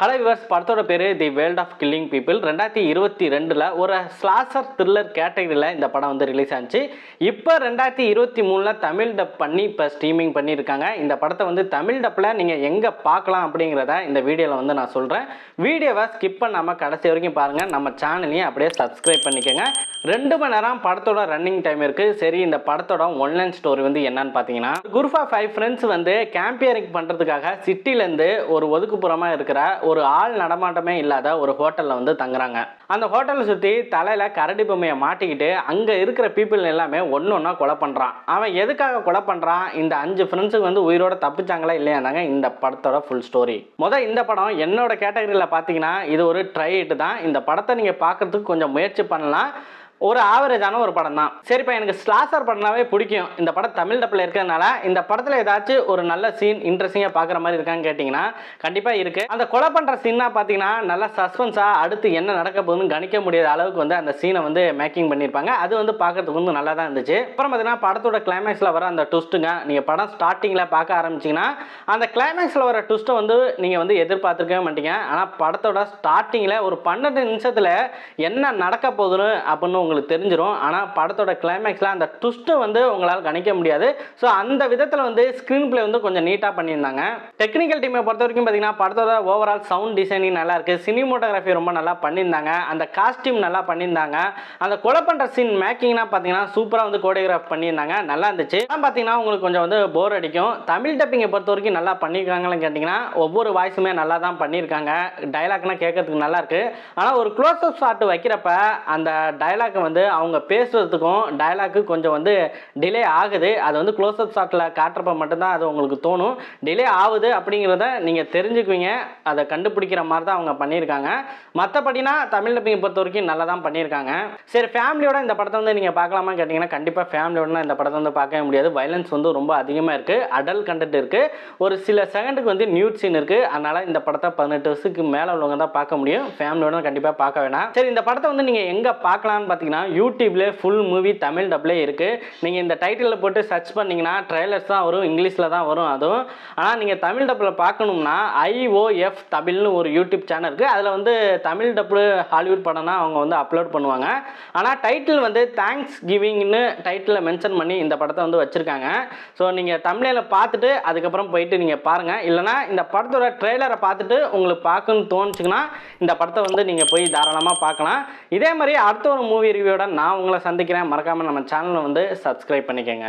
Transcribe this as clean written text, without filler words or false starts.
Hello viewers, படத்தோட பேர் the world of killing people. 2022 ஒரு ஸ்லாஷர் த்ரில்லர் கேட்டகரியில் இந்த படம் வந்து ரிலீஸ் ஆச்சு. இப்போ 2023 தமிழ் டப் பண்ணி இப்போ ஸ்ட்ரீமிங் பண்ணியிருக்காங்க. இந்த படத்தை வந்து தமிழ் டப்பில் நீங்கள் எங்கே பார்க்கலாம் அப்படிங்கிறத இந்த வீடியோவில் வந்து நான் சொல்கிறேன். வீடியோவை ஸ்கிப் பண்ணாமல் கடைசி வரைக்கும் பாருங்கள். நம்ம சேனலையும் அப்படியே சப்ஸ்கிரைப் பண்ணிக்கோங்க. 2 மணி நேரம் படத்தோட ரன்னிங் டைம் இருக்குது. சரி, இந்த படத்தோட ஒன்லைன் ஸ்டோரி வந்து என்னன்னு பார்த்தீங்கன்னா, குரூப் ஆஃப் 5 ஃப்ரெண்ட்ஸ் வந்து கேம்பியரிங் பண்ணுறதுக்காக சிட்டிலேருந்து ஒரு ஒதுக்குப்புறமாக இருக்கிற ஒரு ஆள் நடமாட்டமே இல்லாத ஒரு ஹோட்டலில் வந்து தங்குறாங்க. அந்த ஹோட்டலை சுற்றி தலையில் கரடி பொம்மையை மாட்டிக்கிட்டு அங்கே இருக்கிற பீப்புள் எல்லாமே ஒன்றா கொலை பண்ணுறான். அவன் எதுக்காக கொலை பண்ணுறான், இந்த 5 ஃப்ரெண்ட்ஸுக்கு வந்து உயிரோட தப்பிச்சாங்களா இல்லையாந்தாங்க இந்த படத்தோட ஃபுல் ஸ்டோரி. இந்த படம் என்னோட கேட்டகரியில் பார்த்தீங்கன்னா இது ஒரு ட்ரை ஹிட் தான். இந்த படத்தை நீங்கள் பார்க்குறதுக்கு கொஞ்சம் முயற்சி பண்ணலாம். ஒரு ஆவரேஜான ஒரு படம் தான். சரிப்பா, எனக்கு ஸ்லாஷர் படம்னாவே பிடிக்கும். இந்த படம் தமிழ் டப்பில் இருக்கிறதுனால இந்த படத்தில் ஏதாச்சும் ஒரு நல்ல சீன் இன்ட்ரெஸ்டிங்காக பார்க்குற மாதிரி இருக்கான்னு கேட்டிங்கன்னா கண்டிப்பாக இருக்குது. அந்த கொலை பண்ணுற சீனாக பார்த்தீங்கன்னா நல்லா சஸ்பென்ஸாக அடுத்து என்ன நடக்க போகுதுன்னு கணிக்க முடியாத அளவுக்கு வந்து அந்த சீனை வந்து மேக்கிங் பண்ணியிருப்பாங்க. அது வந்து பார்க்கறதுக்கு வந்து நல்லா தான் இருந்துச்சு. அப்புறம் பார்த்தீங்கன்னா படத்தோட கிளைமேக்ஸில் வர அந்த ட்விஸ்ட்டுங்க, நீங்கள் படம் ஸ்டார்டிங்கில் பார்க்க ஆரம்பிச்சிங்கன்னா அந்த கிளைமேக்ஸில் வர ட்விஸ்ட்டை வந்து நீங்கள் வந்து எதிர்பார்த்துருக்கவே மாட்டீங்க. ஆனால் படத்தோட ஸ்டார்டிங்கில் ஒரு 12 நிமிஷத்தில் என்ன நடக்க போகுதுன்னு அப்படின்னு உங்களுக்கு தெரிஞ்சிடும். ஆனால் படத்தோட கிளைமேக்ஸில் அந்த ட்விஸ்ட்டை வந்து உங்களால் கணிக்க முடியாது. ஸோ அந்த விதத்தில் வந்து ஸ்க்ரீன் பிளே வந்து கொஞ்சம் நீட்டாக பண்ணியிருந்தாங்க. டெக்னிக்கல் டீமை பொறுத்த வரைக்கும் பார்த்தீங்கன்னா படத்தோட ஓவரால் சவுண்ட் டிசைனிங் நல்லா இருக்குது. சினிமோட்டோகிராஃபி ரொம்ப நல்லா பண்ணியிருந்தாங்க. அந்த காஸ்டியூம் நல்லா பண்ணியிருந்தாங்க. அந்த கொலை பண்ணுற சீன் மேக்கிங்னா பார்த்தீங்கன்னா சூப்பராக வந்து கோரியோகிராஃப் பண்ணியிருந்தாங்க. நல்லா இருந்துச்சு. பார்த்தீங்கன்னா உங்களுக்கு கொஞ்சம் வந்து போர் அடிக்கும். தமிழ் டப்பிங்கை பொறுத்த வரைக்கும் நல்லா பண்ணியிருக்காங்கன்னு கேட்டிங்கன்னா ஒவ்வொரு வாய்ஸுமே நல்லா தான் பண்ணியிருக்காங்க. டைலாக்னா கேட்கறதுக்கு நல்லா இருக்குது. ஆனால் ஒரு க்ளோஸ் அப் ஷாட் வைக்கிறப்ப அந்த டைலாக் வந்து அவங்க பேசுறதுக்கும் டைலாக்கு கொஞ்சம் வந்து டிலே ஆகுது. அது வந்து க்ளோஸ் அப் ஷாட்டில் காட்டுறப்ப மட்டும்தான் அது உங்களுக்கு தோணும் டிலே ஆகுது அப்படிங்கிறத நீங்கள் தெரிஞ்சுக்குவீங்க. அதை கண்டுபிடிக்கிற மாதிரி தான் அவங்க பண்ணியிருக்காங்க. மற்றபடினா தமிழ் டப்பிங்கை பொறுத்த வரைக்கும் நல்லா தான் பண்ணியிருக்காங்க. சரி, ஃபேமிலியோட இந்த படத்தை வந்து நீங்கள் பார்க்கலாமா கேட்டிங்கன்னா கண்டிப்பாக ஃபேமிலியோட இந்த படத்தை வந்து பார்க்கவே முடியாது. வயலன்ஸ் வந்து ரொம்ப அதிகமாக இருக்குது. அடல்ட் கண்டென்ட் இருக்குது. ஒரு சில செகண்டுக்கு வந்து நியூட் சீன் இருக்குது. அதனால் இந்த படத்தை 18 வருஷத்துக்கு மேலே உள்ளவங்க தான் பார்க்க முடியும். ஃபேமிலியோட கண்டிப்பாக பார்க்க வேணாம். சரி, இந்த படத்தை வந்து நீங்கள் எங்கே பார்க்கலான்னு பார்த்தீங்கன்னா யூடியூப்ல ஃபுல் மூவி தமிழ் டப்ல இருக்கு. நீங்க இந்த டைட்டில் போட்டு சர்ச் பண்ணீங்கன்னா ட்ரெய்லர்ஸ் தான் வரும், இங்கிலீஷ்ல தான் வரும். அதுவும் ஆனால் நீங்க தமிழ் டப்ல பார்க்கணும்னா IOF தமிழ்னு ஒரு யூடியூப் சேனல் இருக்கு. அதில் வந்து தமிழ் டப்ல ஹாலிவுட் படம்னா அவங்க வந்து அப்லோட் பண்ணுவாங்க. ஆனால் டைட்டில் வந்து தேங்க்ஸ் கிவிங்னு டைட்டில் மென்ஷன் பண்ணி இந்த படத்தை வந்து வச்சிருக்காங்க. ஸோ நீங்க தமிழில் பார்த்துட்டு அதுக்கப்புறம் போயிட்டு நீங்க பாருங்க. இல்லைனா இந்த படத்தோட ட்ரெய்லரை பார்த்துட்டு உங்களுக்கு பார்க்கணும்னு தோணுச்சுன்னா இந்த படத்தை வந்து நீங்க போய் தாராளமாக பார்க்கலாம். இதே மாதிரி அடுத்த ஒரு மூவி ரிவ்யூட நான் உங்களை சந்திக்கிறேன். மறக்காம நம்ம சேனலை வந்து சப்ஸ்கிரைப் பண்ணிக்கங்க.